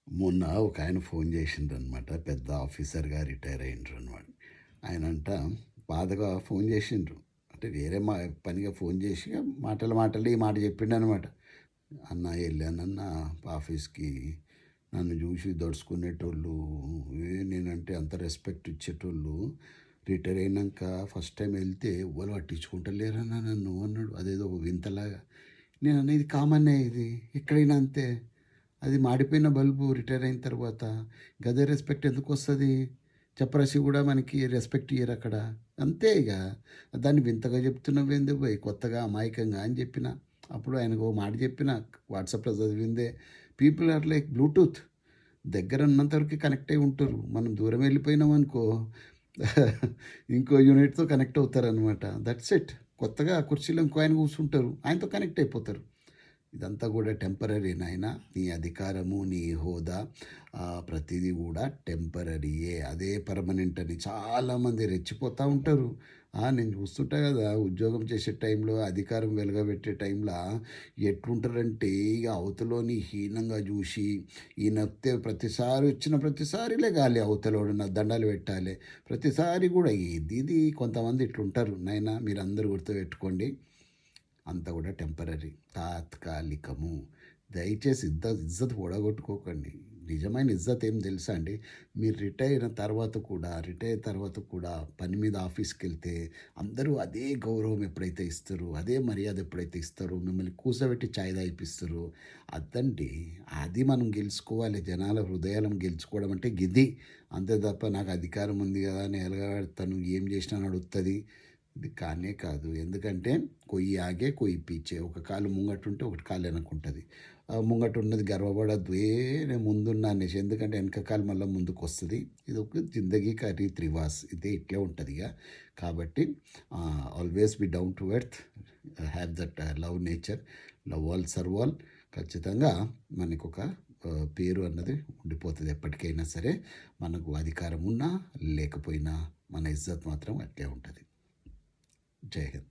మొన్న ఒక ఆయన ఫోన్ చేసిండ్రనమాట. పెద్ద ఆఫీసర్‌గా రిటైర్ అయ్యిండ్రనమాట. ఆయనంట బాధగా ఫోన్ చేసిండ్రు. అంటే వేరే పనిగా ఫోన్ చేసి మాటలు ఈ మాట చెప్పిండనమాట. "అన్న ఎళ్ళానన్న ఆఫీస్‌కి. నన్ను చూసి దడుచుకునేటోళ్ళు, నేనంటే అంత రెస్పెక్ట్ ఇచ్చేటోళ్ళు. రిటైర్ అయినంక ఫస్ట్ టైమ్ ఎళ్తే ఎవ్వరు పట్టించుకుంటలేరన్న నన్ను" అన్నాడు. అదేదో ఒక వింతలాగా. నేనన్నా ఇది కామనే ఇది. ఎక్కడైనా అంతే. అది మాడిపోయిన బల్బు రిటైర్ అయిన తర్వాత గదే రెస్పెక్ట్ ఎందుకొస్తది? చపరాసి గూడా మనకి రెస్పెక్ట్ ఇయ్యరక్కడ. అంతే ఇగ. దాన్ని వింతగా చెప్తున్నావేంది బోయ్ కొత్తగా అమాయకంగా అని చెప్పిన. అప్పుడు ఆయనకు ఓ మాట చెప్పిన వాట్సాప్‌లో చదివిందే. People are like Bluetooth. దగ్గర ఉన్నంత వరకే కనెక్ట్ అయ్యి ఉంటారు. మనం దూరం వెళ్ళిపోయినామనుకో ఇంకో యూనిట్‌తో కనెక్ట్ అవుతారనమాట. That's it. కొత్తగా ఆ కుర్చీలో ఇంకో ఆయన కూర్చుంటారు. ఆయనతో కనెక్ట్ అయిపోతారు. ఇదంతా కూడా టెంపరరీ నాయనా. నీ అధికారము, నీ హోదా ప్రతీదీ కూడా టెంపరరీయే. అదే పర్మనెంట్ అని చాలామంది రెచ్చిపోతూ ఉంటారు. నేను చూస్తుంటా కదా ఉద్యోగం చేసే టైంలో, అధికారం వెలగబెట్టే టైంలో ఎట్లుంటారంటే ఇక అవతలోని హీనంగా చూసి, ఈయనొత్తే ప్రతిసారి వచ్చిన ప్రతిసారి లెగాలి అవతలోడు నా దండాలు పెట్టాలి. ప్రతిసారి కూడా ఇది కొంతమంది ఇట్లుంటారు. నాయనా మీరందరూ గుర్తుపెట్టుకోండి. అంతా కూడా టెంపరరీ, తాత్కాలికము. దయచేసి ఇజ్జత్ పొడగొట్టుకోకండి. నిజమైన ఇజ్జత్ ఏం తెలుసా అండి? మీరు రిటైర్ తర్వాత కూడా పని మీద ఆఫీస్‌కెళ్తే అందరూ అదే గౌరవం ఎప్పుడైతే ఇస్తారో, అదే మర్యాద ఎప్పుడైతే ఇస్తారో, మిమ్మల్ని కూర్చోబెట్టి చాయ్ తాగిపిస్తారో, అదండి. అది మనం గెలుచుకోవాలి. జనాల హృదయాలను గెలుచుకోవడం అంటే గిది. అంతే తప్ప నాకు అధికారం ఉంది కదా! నేను ఎలగబెడతాను, ఏం చేసినా నడుత్తది. ఇది కానే కాదు. ఎందుకంటే కొయ్యి ఆగే, కొయ్యి పీచే. ఒక కాలు ముంగటుంటే, ఒకటి కాలు వెనకుంటది. ముంగటున్నది గర్వపడొద్దు. నేను ముందున్నా అనేసి. ఎందుకంటే వెనక కాలు మళ్ళా ముందుకొస్తది. ఇదొక జిందగీ కా రీత్ రివాజ్. ఇదే ఇట్లే ఉంటదిగ. కాబట్టి always be down to earth. Have that love nature. Love all, serve all. ఖచ్చితంగా మనకొక పేరు అన్నది ఉండిపోతది ఎప్పటికైనా సరే. మనకు అధికారం ఉన్నా, లేకపోయినా మన ఇజ్జత్ మాత్రం అట్లే ఉంటది. జై హింద్.